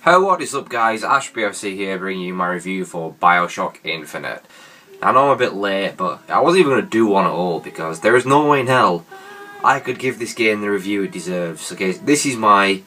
Hey, what is up guys, Ashbfc here bringing you my review for Bioshock Infinite. Now, I know I'm a bit late, but I wasn't even going to do one at all because there is no way in hell I could give this game the review it deserves. Okay, this is my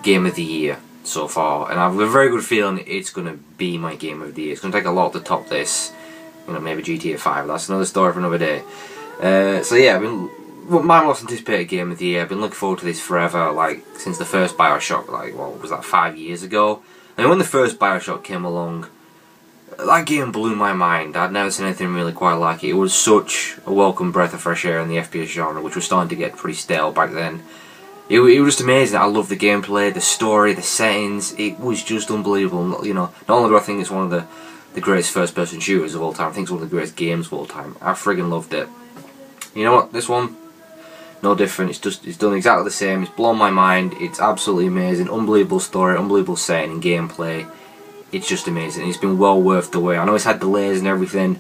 game of the year so far, and I have a very good feeling it's going to be my game of the year. It's going to take a lot to top this, you know, maybe GTA 5, that's another story for another day. So yeah, I've been my most anticipated game of the year. I've been looking forward to this forever, like since the first Bioshock, like what was that, 5 years ago? I mean, when the first Bioshock came along, that game blew my mind. I'd never seen anything really quite like it. It was such a welcome breath of fresh air in the FPS genre, which was starting to get pretty stale back then. It was just amazing. I loved the gameplay, the story, the settings. It was just unbelievable. You know, not only do I think it's one of the greatest first-person shooters of all time, I think it's one of the greatest games of all time. I friggin' loved it. You know what? This one, no different. It's done exactly the same. It's blown my mind. It's absolutely amazing. Unbelievable story, unbelievable setting and gameplay. It's just amazing. It's been well worth the wait. I know it's had delays and everything,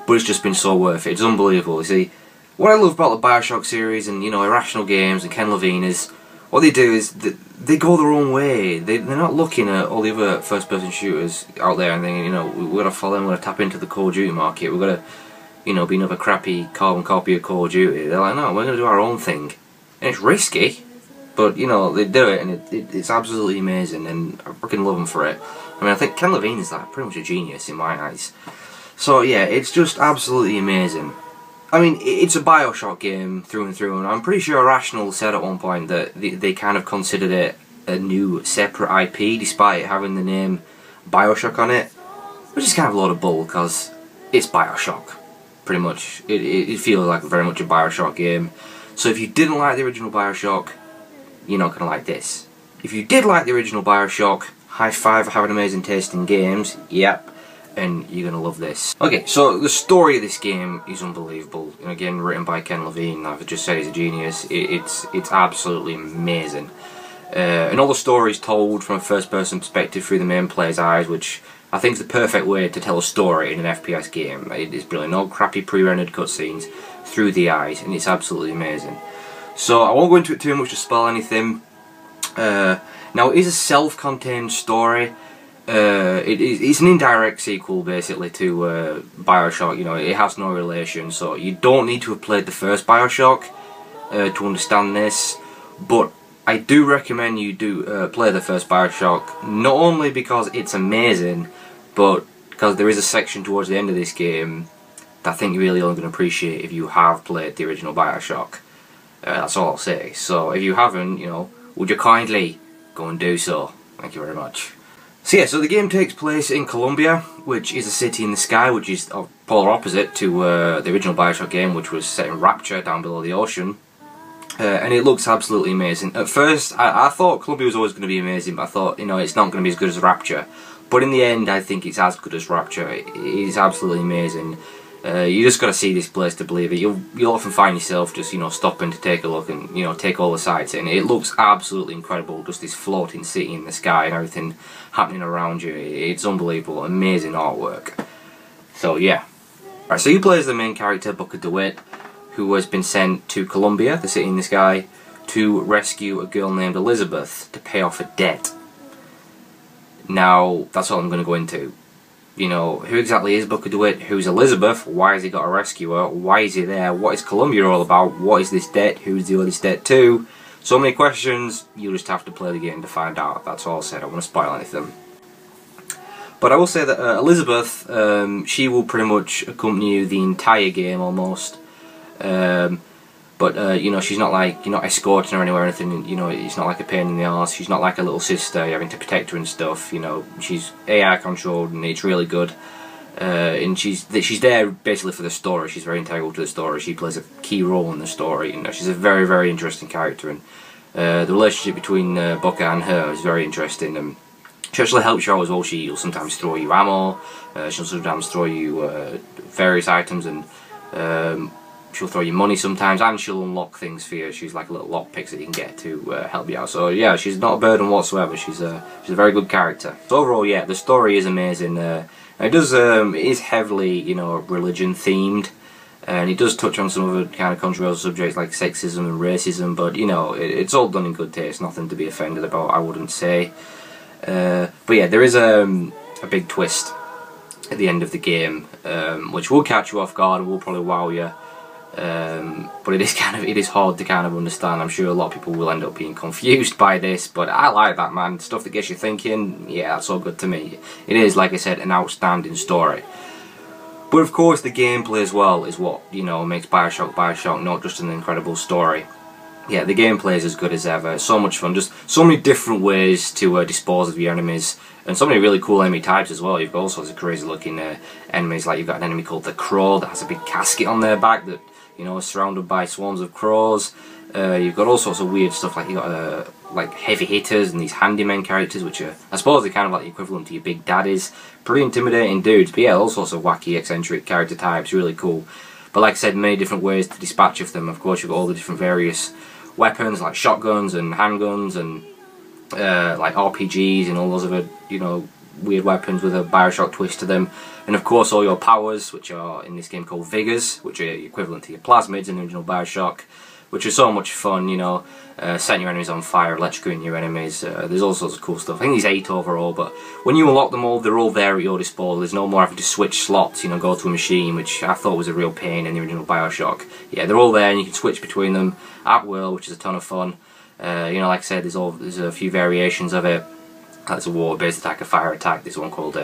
but it's just been so worth it. It's unbelievable. You see, what I love about the Bioshock series and, you know, Irrational Games and Ken Levine is what they do is they go their own way. They're not looking at all the other first-person shooters out there and thinking, you know, we've got to follow them, we've got to tap into the Call of Duty market, we've got to, you know, be another crappy carbon copy of Call of Duty. They're like, no, we're going to do our own thing. And it's risky, but, you know, they do it, and it's absolutely amazing, and I freaking love them for it. I mean, I think Ken Levine is like pretty much a genius in my eyes. So, yeah, it's just absolutely amazing. I mean, it's a Bioshock game through and through, and I'm pretty sure Irrational said at one point that they kind of considered it a new, separate IP, despite having the name Bioshock on it, which is kind of a load of bull, because it's Bioshock. Pretty much. It feels like very much a Bioshock game. So if you didn't like the original Bioshock, you're not going to like this. If you did like the original Bioshock, high five for having amazing taste in games, yep, and you're going to love this. Okay, so the story of this game is unbelievable. And again, written by Ken Levine, I've just said he's a genius. It's absolutely amazing. And all the story is told from a first-person perspective through the main player's eyes, which I think is the perfect way to tell a story in an FPS game. It is brilliant. No crappy pre-rendered cutscenes, through the eyes, and it's absolutely amazing. So I won't go into it too much to spoil anything. Now, it is a self-contained story. It's an indirect sequel, basically, to Bioshock. You know, it has no relation, so you don't need to have played the first Bioshock to understand this. But I do recommend you do play the first Bioshock, not only because it's amazing, but because there is a section towards the end of this game that I think you're really only going to appreciate if you have played the original Bioshock. That's all I'll say. So if you haven't, you know, would you kindly go and do so? Thank you very much. So yeah, so the game takes place in Columbia, which is a city in the sky, which is polar opposite to the original Bioshock game, which was set in Rapture down below the ocean. And it looks absolutely amazing. At first, I thought Columbia was always going to be amazing, but I thought, you know, it's not going to be as good as Rapture. But in the end, I think it's as good as Rapture. It is absolutely amazing. You just got to see this place to believe it. You'll often find yourself just, you know, stopping to take a look and, you know, take all the sights in. It looks absolutely incredible, just this floating city in the sky and everything happening around you. It's unbelievable, amazing artwork. So yeah. Right, so you play as the main character, Booker DeWitt, who has been sent to Columbia, the city in the sky, to rescue a girl named Elizabeth to pay off a debt. Now, that's all I'm going to go into. You know, who exactly is Booker DeWitt? Who's Elizabeth? Why has he got to rescue her? Why is he there? What is Columbia all about? What is this debt? Who does he owe this debt to? So many questions, you just have to play the game to find out. That's all I said. I don't want to spoil anything. But I will say that Elizabeth, she will pretty much accompany you the entire game almost. You know, she's not like, you're not escorting her anywhere or anything, you know, it's not like a pain in the arse, she's not like a little sister, you're having to protect her and stuff, you know, she's AI controlled and it's really good, and she's there basically for the story. She's very integral to the story, she plays a key role in the story, you know, she's a very, very interesting character, and the relationship between Booker and her is very interesting, and she actually helps you out as well. She'll sometimes throw you ammo, she'll sometimes throw you various items, and she'll throw you money sometimes, and she'll unlock things for you. She's like a little lockpicks that you can get to help you out. So yeah, she's not a burden whatsoever. She's a very good character. So overall, yeah, the story is amazing. It is heavily, you know, religion themed, and it does touch on some other kind of controversial subjects like sexism and racism. But you know, it's all done in good taste. Nothing to be offended about, I wouldn't say. But yeah, there is a big twist at the end of the game, which will catch you off guard and will probably wow you. But it is hard to kind of understand. I'm sure a lot of people will end up being confused by this, but I like that, man. Stuff that gets you thinking, yeah, that's all good to me. It is, like I said, an outstanding story. But of course the gameplay as well is what, you know, makes Bioshock Bioshock, not just an incredible story. Yeah, the gameplay is as good as ever. So much fun. Just so many different ways to dispose of your enemies, and so many really cool enemy types as well. You've got all sorts of crazy looking enemies. Like you've got an enemy called the Crow that has a big casket on their back that, you know, is surrounded by swarms of crows. You've got all sorts of weird stuff, like you've got like heavy hitters and these handyman characters, which are, I suppose, they're kind of like the equivalent to your big daddies. Pretty intimidating dudes, but yeah, all sorts of wacky, eccentric character types, really cool. But like I said, many different ways to dispatch of them. Of course, you've got all the different various weapons, like shotguns and handguns and like RPGs and all those other, you know, weird weapons with a Bioshock twist to them. And of course all your powers, which are in this game called Vigors, which are equivalent to your plasmids in the original Bioshock, which are so much fun, you know, setting your enemies on fire, electrocuting your enemies. There's all sorts of cool stuff. I think there's 8 overall, but when you unlock them all, they're all there at your disposal. There's no more having to switch slots, you know, go to a machine, which I thought was a real pain in the original Bioshock. Yeah, they're all there and you can switch between them at will, which is a ton of fun. You know, like I said, there's a few variations of it. There's a water-based attack, a fire attack. There's one called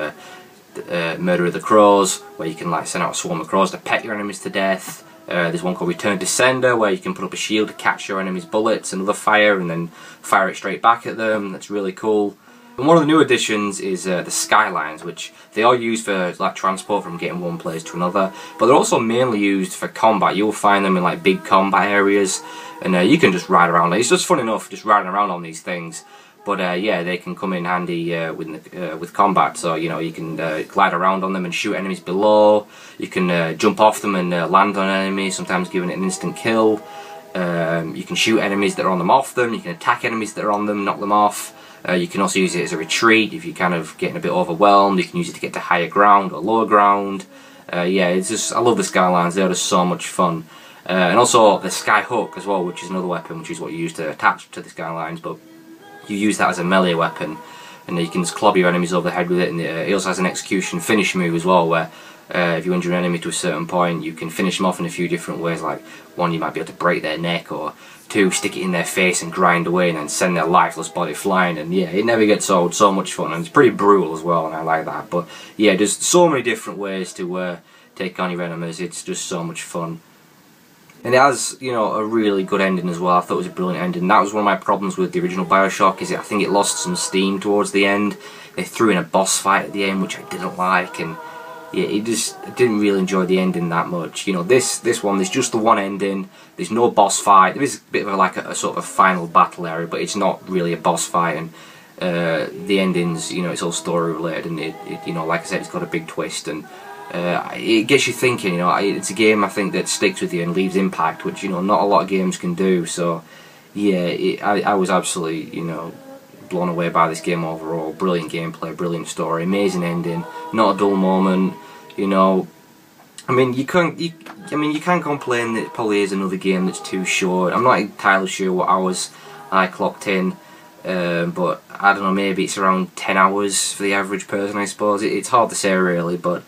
Murder of the Crows, where you can like send out a swarm of crows to peck your enemies to death. There's one called Return to Sender, where you can put up a shield to catch your enemy's bullets and other fire and then fire it straight back at them. That's really cool. And one of the new additions is the Skylines, which they are used for like transport from getting one place to another, but they're also mainly used for combat. You'll find them in like big combat areas, and you can just ride around. It's just fun enough just riding around on these things. But yeah, they can come in handy with combat. So you know, you can glide around on them and shoot enemies below. You can jump off them and land on enemies, sometimes giving it an instant kill. You can shoot enemies that are on them off them. You can attack enemies that are on them, knock them off. You can also use it as a retreat if you're kind of getting a bit overwhelmed. You can use it to get to higher ground or lower ground. Yeah, it's just, I love the Skylines. They're just so much fun. And also the Sky Hook as well, which is another weapon, which is what you use to attach to the Skylines. But you use that as a melee weapon, and you can just club your enemies over the head with it. And it also has an execution finish move as well, where if you injure an enemy to a certain point, you can finish them off in a few different ways. Like one, you might be able to break their neck, or two, stick it in their face and grind away and then send their lifeless body flying. And yeah, it never gets old. So much fun, and it's pretty brutal as well, and I like that. But yeah, there's so many different ways to take on your enemies. It's just so much fun. And it has, you know, a really good ending as well. I thought it was a brilliant ending. That was one of my problems with the original Bioshock, is I think it lost some steam towards the end. They threw in a boss fight at the end, which I didn't like, and yeah, I didn't really enjoy the ending that much. You know, this one, there's just the one ending. There's no boss fight. There is a bit of a sort of final battle area, but it's not really a boss fight. And the endings, you know, it's all story related, and it you know, like I said, it's got a big twist, and it gets you thinking. You know, it's a game I think that sticks with you and leaves impact, which, you know, not a lot of games can do. So yeah, I was absolutely, you know, blown away by this game overall. Brilliant gameplay, brilliant story, amazing ending, not a dull moment. You know, I mean, you can't complain that it probably is another game that's too short. I'm not entirely sure what hours I clocked in, but I don't know, maybe it's around 10 hours for the average person, I suppose. It's hard to say really, but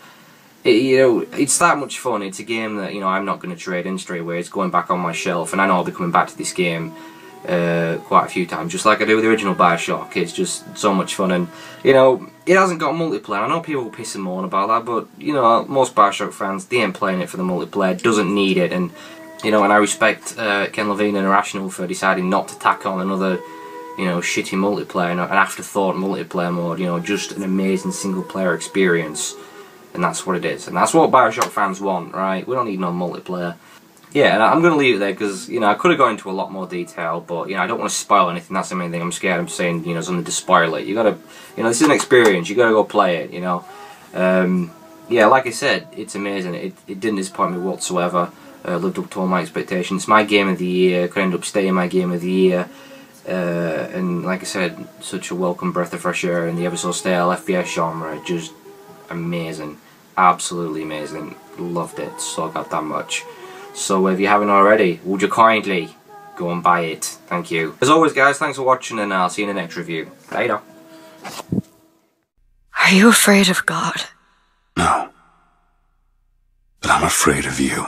you know, it's that much fun. It's a game that, you know, I'm not going to trade in straight away. It's going back on my shelf, and I know I'll be coming back to this game quite a few times, just like I do with the original Bioshock. It's just so much fun, and you know, it hasn't got multiplayer. I know people will piss and moan about that, but you know, most Bioshock fans, they ain't playing it for the multiplayer. It doesn't need it, and you know, and I respect Ken Levine and Irrational for deciding not to tack on another, you know, shitty multiplayer, an afterthought multiplayer mode. You know, just an amazing single player experience, and that's what it is, and that's what Bioshock fans want, right? We don't need no multiplayer. Yeah, and I'm going to leave it there because, you know, I could have gone into a lot more detail, but, you know, I don't want to spoil anything. That's the main thing. I'm scared of saying, you know, something to spoil it. You got to, you know, this is an experience. You got to go play it, you know. Yeah, like I said, it's amazing. It didn't disappoint me whatsoever. Lived up to all my expectations. My game of the year. Could end up staying my game of the year. And like I said, such a welcome breath of fresh air in the ever so stale FPS genre. Just amazing. Absolutely amazing. Loved it so goddamn much. So if you haven't already, would you kindly go and buy it? Thank you. As always guys, thanks for watching, and I'll see you in the next review. Later. Are you afraid of God? No. But I'm afraid of you.